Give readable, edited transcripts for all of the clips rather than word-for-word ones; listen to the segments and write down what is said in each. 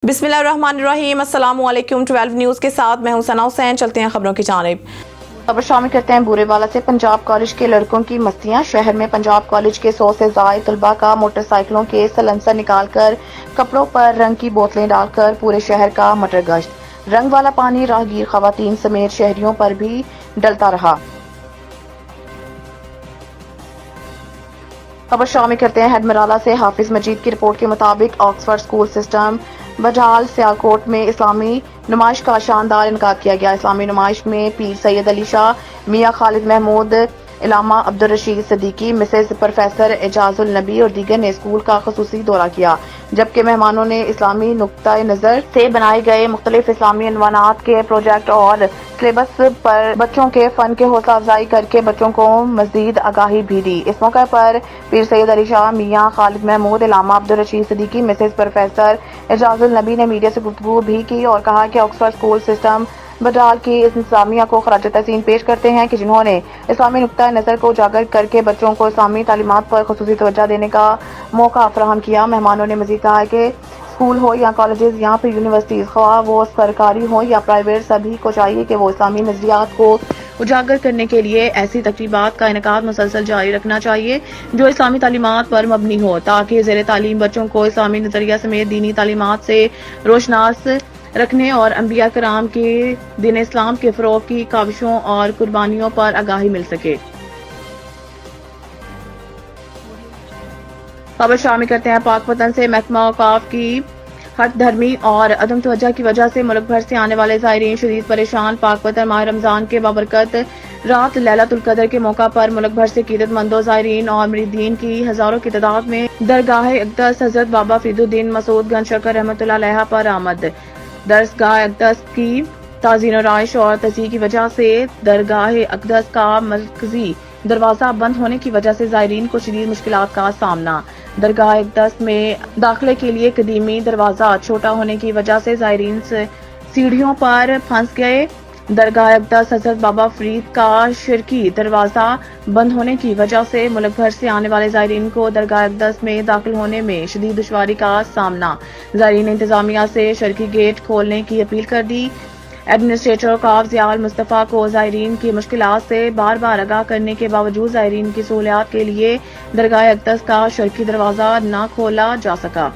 बिस्मिल्लाहिर्रहमानिर्रहीम। अस्सलामु अलैकुम। 12 न्यूज़ के साथ मैं हूं सना हुसैन। चलते हैं खबरों की जानिब। खबर शामिल करते हैं बूरेवाला से। पंजाब कॉलेज के लड़कों की मस्तियां। शहर में पंजाब कॉलेज के 100 से ज्यादा तलबा का मोटरसाइकिलों के सलेंसर निकालकर कपड़ों पर रंग की बोतलें डालकर पूरे शहर का मटर गश्त। रंग वाला पानी राहगीर खवातीन समेत शहरियों पर भी डलता रहा। खबर शामिल करते हैं हेडमराला से। हाफिज मजीद की रिपोर्ट के मुताबिक ऑक्सफर्ड स्कूल सिस्टम बजाल सियालकोट में इस्लामी नुमाइश का शानदार इनकाद किया गया। इस्लामी नुमाइश में पीर सैयद अली शाह, मियाँ खालिद महमूद, इलामा अब्दुल रशीद सिद्दीकी, मिसेस प्रोफेसर एजाजुल नबी और दीगर ने स्कूल का खसूसी दौरा किया, जबकि मेहमानों ने इस्लामी नुक्ता नज़र से बनाए गए मुख्तलिफ इस्लामी अनवानात के प्रोजेक्ट और सिलेबस पर बच्चों के फन के हौसला अफजाई करके बच्चों को मजीद आगाही भी दी। इस मौके पर पीर सैयद अली शाह, मियाँ खालिद महमूद, इलामा अब्दुल रशीद सिद्दीकी, मिसेस प्रोफेसर एजाजुल नबी ने मीडिया से गुफ्तगू भी की और कहा कि ऑक्सफर्ड स्कूल सिस्टम बडाल की इस इंतजामिया को खराज तहसीन पेश करते हैं कि जिन्होंने इस्लामी नुक्ता नज़र को उजागर करके बच्चों को इस्लामी तालीमात पर खुसूसी तवज्जो देने का मौका फराहम किया। मेहमानों ने मजीद कहा कि स्कूल हो या कॉलेजेस या फिर यूनिवर्सिटीज़, ख्वाह वो सरकारी हो या प्राइवेट, सभी को चाहिए कि वो इस्लामी नज़रियात को उजागर करने के लिए ऐसी तकरीबात का इनकाद मुसलसल जारी रखना चाहिए जो इस्लामी तालीमात पर मबनी हो, ताकि ज़ेर तालीम बच्चों को इस्लामी नज़रिया समेत दीनी तालीमात से रोशनास रखने और अंबिया कराम के दिन इस्लाम के फ़रोग़ की काविशों और कुर्बानियों पर आगाही मिल सके। खबर शामिल करते हैं पाक वतन से। महकमा औकाफ की हट धर्मी और अदम तवज्जो की वजह से मुल्क भर से आने वाले ज़ायरीन शदीद परेशान। पाक वतन माह रमजान के बाबरकत रात लैलतुल कदर के मौका पर मुल्क भर से कीरतमंदों, ज़ायरीन और मुरीदीन की हजारों की तादाद में दरगाह अक़दस हज़रत बाबा फरीदुद्दीन मसूद गंज शकर रहमतुल्लाह अलैह पर आमद। दरगाह अक़दस की ताज़ीन और आइश और तज़ीह की वजह से दरगाह अक़दस का मरकजी दरवाजा बंद होने की वजह से ज़ायरीन को शदीद मुश्किलात का सामना। दरगाह अक़दस में दाखिले के लिए कदीमी दरवाजा छोटा होने की वजह से ज़ायरीन सीढ़ियों पर फंस गए। दरगाह अक़दस हज़रत बाबा फरीद का शिरकी दरवाजा बंद होने की वजह से मुल्क भर से आने वाले ज़ायरीन को दरगाह अक़दस में दाखिल होने में शदीद दुश्वारी का सामना। ज़ायरीन ने इंतजामिया से शिरकी गेट खोलने की अपील कर दी। एडमिनिस्ट्रेटर औकाफ ज़िया मुस्तफ़ा को ज़ायरीन की मुश्किलात से बार बार आगाह करने के बावजूद ज़ायरीन की सहूलियात के लिए दरगाह अक़दस का शिरकी दरवाजा न खोला जा सका।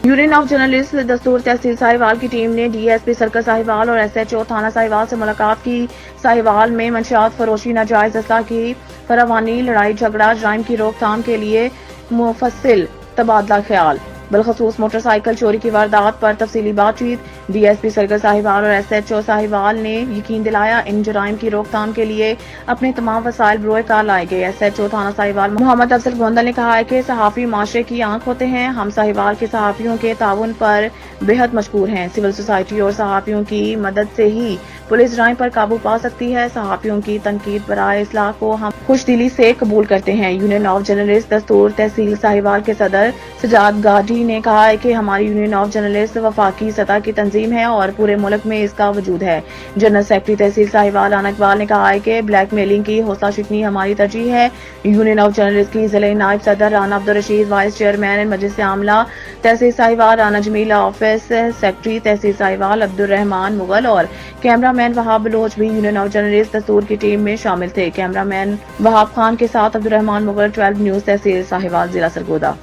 यूनियन ऑफ जर्नलिस्ट दस्तूर तहसील साहिवाल की टीम ने DSP सर्कल साहिवाल और SHO थाना साहिवाल से मुलाकात की। साहिवाल में मंशियात फरोशी, नाजायज असला की फरावानी, लड़ाई झगड़ा, जराइम की रोकथाम के लिए मुफस्सिल तबादला ख्याल। बिलखसूस मोटरसाइकिल चोरी की वारदात पर तफसीली बातचीत। DSP सर्कल साहिवाल और SHO साहिवाल ने यकीन दिलाया इन जराइम की रोकथाम के लिए अपने तमाम वसाइल बरोए कार लाए गए। SHO थाना साहिवाल मोहम्मद अफजल गोंदल ने कहा है कि सहाफ़ी माशरे की आंख होते हैं। हम साहिवाल के सहाफ़ियों के ताउन पर बेहद मशकूर हैं। सिविल सोसाइटी और सहाफ़ियों की मदद से ही पुलिस जराइम पर काबू पा सकती है। सहाफ़ियों की तनकीद बराए इस्लाह को हम खुश दिली से कबूल करते हैं। यूनियन ऑफ जर्नलिस्ट दस्तूर तहसील साहिवाल के सदर सजाद गाजी ने कहा है कि हमारी यूनियन ऑफ जर्नलिस्ट वफाकी सतह की तंजीम है और पूरे मुल्क में इसका वजूद है। जनरल सेक्रेटरी तहसील साहिवाल आना इकबाल ने कहा है कि ब्लैक मेलिंग की हौसला शिकनी हमारी तरजीह है। यूनियन ऑफ जर्नलिस्ट की जिले नायब सदर राना अब्दुल रशीद, वाइस चेयरमैन मजलिस आमला तहसील साहिवाल राना जमीला, ऑफिस सेक्रेटरी तहसील साहिवाल अब्दुल रहमान मुगल और कैमरामैन वहाब बलोच भी यूनियन ऑफ जर्नलिस्ट दस्तूर की टीम में शामिल थे। कैमरामैन वहाब खान के साथ अब्दुल रहमान मुगल, 12 न्यूज़ तहसील साहिवाल, जिला सरगोदा।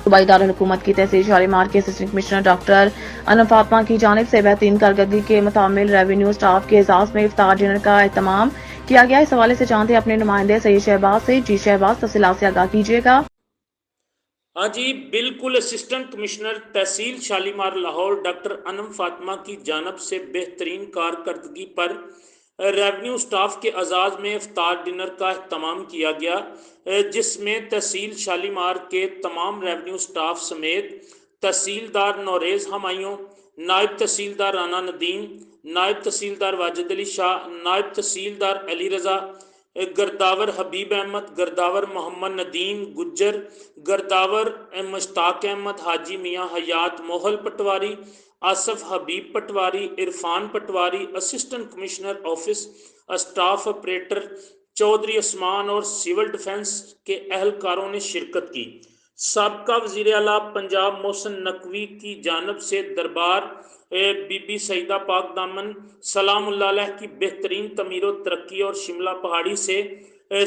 सूबाई दारुल हुकूमत की तहसील शालीमार के assistant commissioner doctor Anam Fatima की जानिब से बेहतरीन कारकर्दगी के मुतामिल रेवेन्यू स्टाफ के एजाज में इफ्तार डिनर का एहतमाम किया गया। इस हवाले से जानते हैं अपने नुमाइंदे सैयद शहबाज से। जी शहबाज, तफसीलात से आगाह कीजिएगा। हाँ जी बिल्कुल। असिस्टेंट कमिश्नर तहसील शालीमार लाहौर डॉक्टर अनम फातिमा की जानब से बेहतरीन कारकर्दगी पर रेवेन्यू स्टाफ के एजाज़ में इफ्तार डिनर का अहतमाम किया गया, जिसमें तहसील शालीमार के तमाम रेवेन्यू स्टाफ समेत तहसीलदार नौरेज़ हमायूं, नायब तहसीलदार राना नदीम, नायब तहसीलदार वाजिद अली शाह, नायब तहसीलदार अली रज़ा, गर्दावर हबीब अहमद, गर्दावर मोहम्मद नदीम गुज्जर, गर्दावर मुश्ताक अहमद, हाजी मियाँ हयात मोहल Patwari, Asaf Habib Patwari, Irfan Patwari, assistant commissioner office staff operator Chaudhry Usman और सिविल डिफेंस के अहलकारों ने शिरकत की। साबका वज़ीर आला पंजाब मोहसिन नकवी की जानब से दरबार बीबी सईदा पाक दामन सलामुल्लाह अलैह की बेहतरीन तमीर व तरक्की और शिमला पहाड़ी से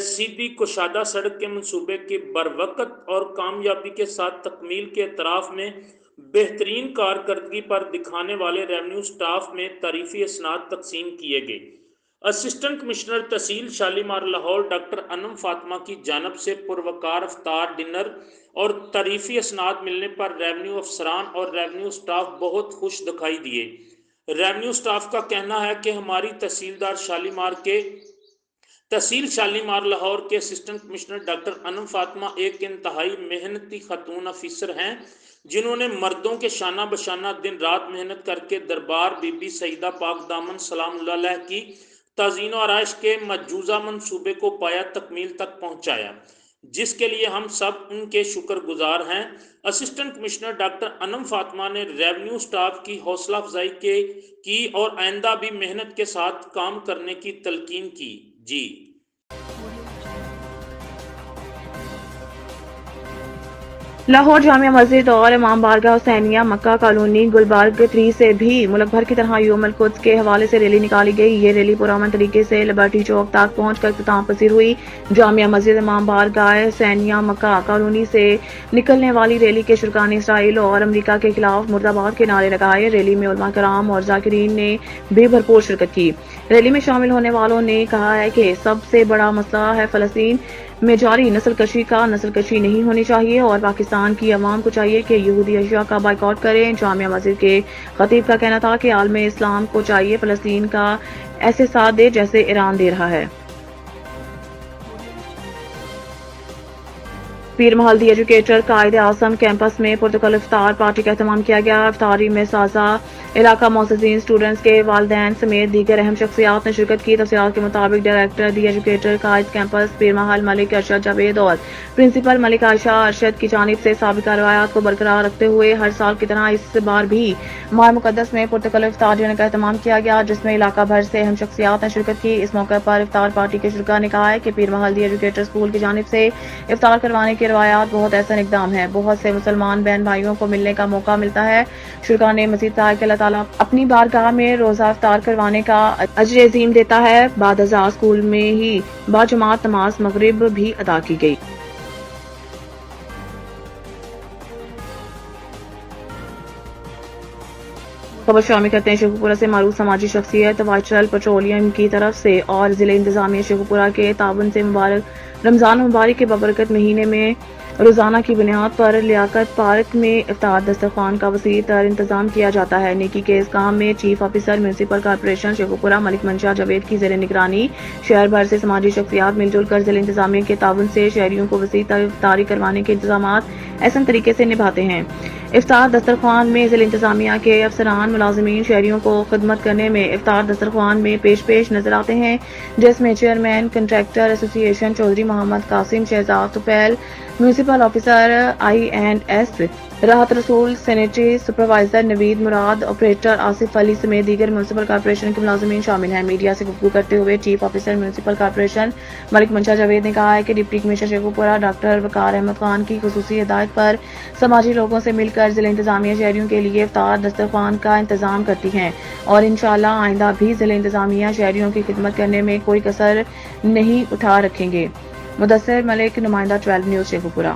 सीधी कुशादा सड़क के मंसूबे के बरवकत और कामयाबी के साथ तकमील के एतराफ़ में बेहतरीन कारकर्दगी पर दिखाने वाले रेवेन्यू स्टाफ में तारीफ़ी इसनाद तकसीम किए गए। असिस्टेंट कमिश्नर तहसील शालीमार लाहौर डॉक्टर अनम फातिमा की जानब से पुरवकार इफ्तार डिनर और तारीफ़ी इसनाद मिलने पर रेवेन्यू अफसरान और रेवेन्यू स्टाफ बहुत खुश दिखाई दिए। रेवेन्यू स्टाफ का कहना है कि हमारी तहसील शालीमार लाहौर के assistant commissioner doctor Anam Fatima एक इंतहाई मेहनती खातून अफसर हैं, जिन्होंने मर्दों के शाना बशाना दिन रात मेहनत करके दरबार बीबी सईदा पाक दामन सलामुल्लाह अलैह की तज़ीन व आराइश के मजूज़ा मंसूबे को पाया तकमील तक पहुँचाया, जिसके लिए हम सब उनके शुक्रगुजार हैं। Assistant commissioner doctor Anam Fatima ने रेवेन्यू स्टाफ की हौसला अफजाई की और आइंदा भी मेहनत के साथ काम करने की तलकीन की। जी लाहौर जामिया मस्जिद और इमाम बारगाह हुसैनिया मक्का कॉलोनी गुलबर्ग 3 से भी मुल्क भर की तरह यौमुल कुद्स के हवाले से रैली निकाली गई। ये रैली पुरअमन तरीके से लिबर्टी चौक तक पहुंचकर इख्तिताम पसीर हुई। जामिया मस्जिद इमाम बारगाह हुसैनिया मक्का कॉलोनी से निकलने वाली रैली के शुरकान इसराइल और अमरीका के खिलाफ मुर्दाबाद के नारे लगाए। रैली में उलमा कराम और जाकिरीन ने भी भरपूर शिरकत की। रैली में शामिल होने वालों ने कहा है कि सबसे बड़ा मसला है फ़लस्तीन में जारी नस्लकशी का। नस्लकशी नहीं होनी चाहिए और पाकिस्तान की अवाम को चाहिए कि यहूदी अशिया का बाइकआउट करें। जामिया मस्जिद के खतीब का कहना था कि आलम इस्लाम को चाहिए फ़लस्तीन का ऐसे साथ दे जैसे ईरान दे रहा है। पीर महल दी एजुकेटर कायद आज़म कैंपस में पुरतकल इफ्तार पार्टी का एहतमाम किया गया। इफ्तारी में साजा इलाका मोअज़्ज़िज़ीन, स्टूडेंट्स के वालिदैन समेत दीगर अहम शख्सियात ने शिरकत की। तफसीलात के मुताबिक डायरेक्टर दी एजुकेटर कायद कैंपस पीर महल मलिक अरशद जावेद और प्रिंसिपल मलिक आयशा अरशद की जानिब से साबिका रवायात को बरकरार रखते हुए हर साल की तरह इस बार भी माह मुक़द्दस में पुरतकल इफ्तार डिनर का एहतमाम किया गया, जिसमें इलाका भर से अहम शख्सियात ने शिरकत की। इस मौके पर इफ्तार पार्टी के शुरका ने कहा है कि पीर महल दी एजुकेटर स्कूल की जानिब से इफ्तार करवाने की रवायात बहुत ऐसा इक़दाम है। बहुत से मुसलमान बहन भाइयों को मिलने का मौका मिलता है। शुरका ने मज़ीद कहा कि अल्लाह ताला अपनी बारगाह में रोज़ा इफ्तार करवाने का अजर अज़ीम देता है। बाद अज़ां स्कूल में ही बाजमात नमाज मगरिब भी अदा की गई। खबर शामिल करते हैं शेखुपुरा से। मारूफ समाजी शख्सियत वाइटरल पेट्रोलियम की तरफ से और जिले इंतजामिया शेखुपुरा के ताबन से रमजान मुबारक के बबरकत महीने में रोजाना की बुनियाद पर लियाकत पार्क में इफ्तार दस्तरखान का वसी तर इंतजाम किया जाता है। नेकी के इस काम में chief officer municipal corporation Sheikhupura Malik मंशा जावेद की ज़ेर निगरानी शहर भर से समाजी शख्सियात मिलजुल कर जिले इंतजामिया के ताबन से शहरियों को वसी तर इफ्तारी करवाने के इंतजाम अहसन तरीके से निभाते हैं। इफ्तार दस्तरखान में जिले इंतजामिया के अफसरान मुलाजमीन शहरियों को खिदमत करने में इफ्तार दस्तरखान में पेश नजर आते हैं, जिसमें chairman contractor association Chaudhry Mohammad Qasim Shahzad Tufail, municipal officer INS Rahat Rasool, sanitary supervisor Naveed Murad, operator Asif Ali समेत दीगर म्यूनसिपल कॉर्पोरेशन के मुलाजमीन शामिल हैं। मीडिया से गुफ्तगू करते हुए chief officer municipal corporation Malik मंशा जावेद ने कहा है कि डिप्टी कमिश्नर शेखुपुरा डॉक्टर वकार अहमद खान की खुसूसी हिदायत पर समाजी लोगों से मिलकर जिले इंतजामिया शहरियों के लिए इफ्तार दस्तरखान का इंतजाम करती हैं और इंशाअल्लाह आइंदा भी जिले इंतजामिया शहरियों की खिदमत करने में कोई कसर नहीं उठा रखेंगे। मुदस्सिर मलिक, नुमाइंदा 12 न्यूज़ शेखुपुरा।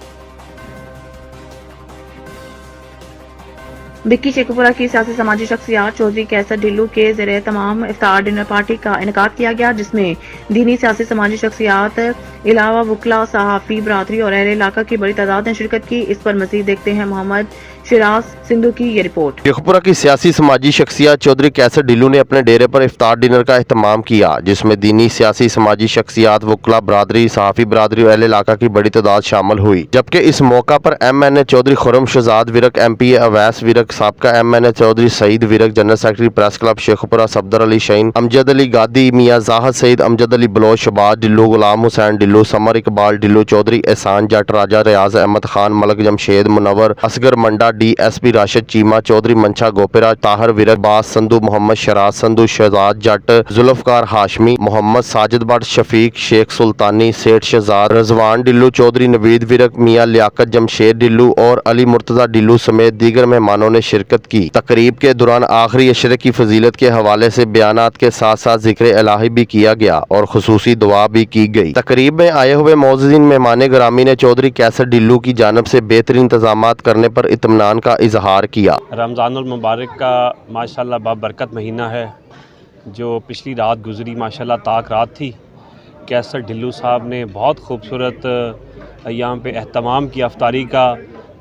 बिक्की शेखुपुरा की सियासी समाजी शख्सियात चौधरी कैसर ढिल्लू के ज़रिए तमाम इफ्तार डिनर पार्टी का इनेकाद किया गया, जिसमें दीनी सियासी समाजी शख्सियात इलावा वकला, सहाफ़ी बरादरी और अहले इलाका की बड़ी तादाद ने शिरकत की। इस पर मज़ीद देखते हैं मोहम्मद शिराज सिंधु की ये रिपोर्ट। शेखुपुरा की सियासी समाजी शख्सियत चौधरी कैसर ढिल्लू ने अपने डेरे पर इफ्तार डिनर का एहतमाम किया, जिसमें दीनी सियासी समाजी शख्सियात, वकला बरादरी, सहाफ़ी बरादरी और अहले इलाका की बड़ी तादाद शामिल हुई। जबकि इस मौका पर MNA चौधरी खुर्रम शहजाद विरक, MPA अवैस विरक, सबका MNA Chaudhry Saeed Virk, general secretary press club Sheikhupura Safdar Ali Shaheen, Amjad Ali Gadi, Mian Zahid Saeed, Amjad Ali Baloch, Shahbaz Dillu, Ghulam Hussain Dillu, Samar Iqbal Dillu, Chaudhry Ehsan Jatt, राजा रियाज अहमद खान, मलक जमशेद मुनव्वर, असगर मंडा, DSP राशिद चीमा, चौधरी मंशा गोपेरा, ताहर विरक, बास संधू, मोहम्मद शराज संधू, शहजाद जट, जुल्फकार हाशमी, मोहम्मद साजिद भट्ट, शफीक शेख सुल्तानी, सेठ शहजाद, रजवान डिल्लू, चौधरी नवीद विरक, मियाँ लियाकत जमशेद डिल्लू और अली मुर्तज़ा डिल्लू समेत दीगर मेहमानों ने शिरकत की। तकरीब के दौरान आखिरी अशरे की फजीलत के हवाले से बयानात के साथ साथ जिक्र इलाही भी किया गया और खुसूसी दुआ भी की गई। तकरीब में आए हुए मौजूदीन मेहमान ग्रामी ने चौधरी कैसर डिल्लू की जानिब से बेहतरीन इंतजामात करने पर इत्मीनान का इजहार किया। रमज़ानुल मुबारक का माशाल्लाह बाबरकत महीना है, जो पिछली रात गुज़री माशाल्लाह ताक रात थी। कैसर डिल्लू साहब ने बहुत खूबसूरत यहाँ पे एहतमाम किया अफ्तारी का।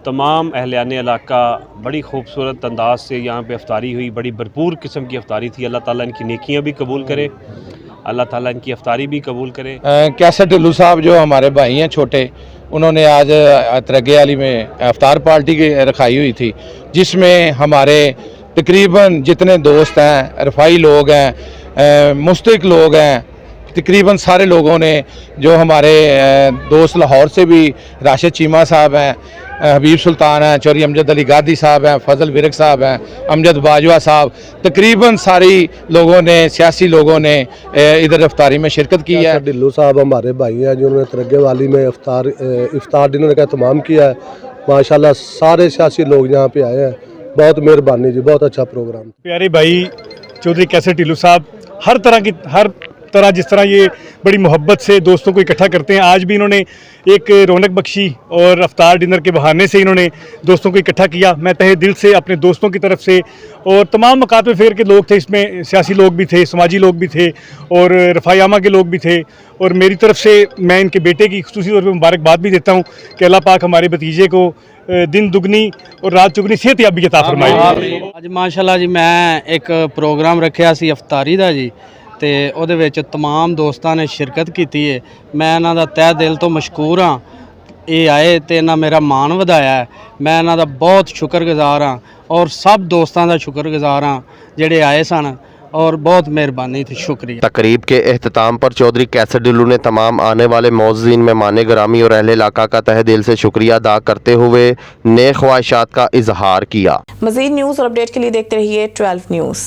तमाम अहलियान इलाका बड़ी खूबसूरत अंदाज से यहाँ पे अफ्तारी हुई, बड़ी भरपूर किस्म की अफ्तारी थी। अल्लाह ताला इनकी नेकियाँ भी कबूल करे, अल्लाह ताला इनकी अफ्तारी भी कबूल करे। कैसर डिल्लू साहब जो हमारे भाई हैं छोटे, उन्होंने आज तरगे वाली में अफ्तार पार्टी की रखाई हुई थी, जिसमें हमारे तकरीबन जितने दोस्त हैं, रफ़ाई लोग हैं, मुस्तक लोग हैं, तकरीबन सारे लोगों ने, जो हमारे दोस्त लाहौर से भी राशिद चीमा साहब हैं, हबीब सुल्तान हैं, चौधरी अमजद अली गादी साहब हैं, फजल विरक साहब हैं, अमजद बाजवा साहब, तकरीबन सारी लोगों ने, सियासी लोगों ने इधर इफ्तारी में शिरकत की है। डिल्लू साहब हमारे भाई हैं, जिन्होंने तरगे वाली में इफ्तार डिनर का एहतमाम किया है। माशाल्लाह सारे सियासी लोग यहाँ पे आए हैं, बहुत मेहरबानी जी, बहुत अच्छा प्रोग्राम। प्यारे भाई चौधरी कैसर डिल्लू साहब हर तरह जिस तरह ये बड़ी मोहब्बत से दोस्तों को इकट्ठा करते हैं, आज भी इन्होंने एक रौनक बख्शी और अफ्तार डिनर के बहाने से इन्होंने दोस्तों को इकट्ठा किया। मैं तहे दिल से अपने दोस्तों की तरफ से और तमाम मकातब फ़िक्र के लोग थे, इसमें सियासी लोग भी थे, समाजी लोग भी थे और रफ़ायामा के लोग भी थे, और मेरी तरफ से मैं इनके बेटे की खुसूसी तौर पर मुबारकबाद भी देता हूँ कि अल्लाह पाक हमारे भतीजे को दिन दुगनी और रात चुगनी सेहत याबी अता फरमाए। ਅੱਜ ਮਾਸ਼ਾਅੱਲਾ ਜੀ ਮੈਂ ਇੱਕ ਪ੍ਰੋਗਰਾਮ ਰੱਖਿਆ ਸੀ ਅਫਤਾਰੀ ਦਾ ਜੀ, ਤੇ ਉਹਦੇ ਵਿੱਚ तमाम ਦੋਸਤਾਂ ਨੇ ਸ਼ਿਰਕਤ ਕੀਤੀ ਹੈ। ਮੈਂ ਇਹਨਾਂ ਦਾ ਤਹਿ ਦਿਲ ਤੋਂ ਮਸ਼ਕੂਰ ਹਾਂ। ਇਹ ਆਏ ਤੇ ਇਹਨਾਂ ਮੇਰਾ ਮਾਣ ਵਧਾਇਆ ਹੈ। ਮੈਂ ਇਹਨਾਂ ਦਾ ਬਹੁਤ ਸ਼ੁਕਰਗੁਜ਼ਾਰ ਹਾਂ ਔਰ ਸਭ ਦੋਸਤਾਂ ਦਾ ਸ਼ੁਕਰਗੁਜ਼ਾਰ ਹਾਂ ਜਿਹੜੇ ਆਏ ਸਨ, और बहुत मेहरबानी थी, शुक्रिया। तकरीब के एख्तिताम पर चौधरी कैसर डिल्लू ने तमाम आने वाले मौजूदीन मेहमान ग्रामी और अहले इलाका का तहे दिल से शुक्रिया अदा करते हुए नेक ख्वाहिशात का इजहार किया। मज़ीद न्यूज़ और अपडेट के लिए देखते रहिए 12 न्यूज़।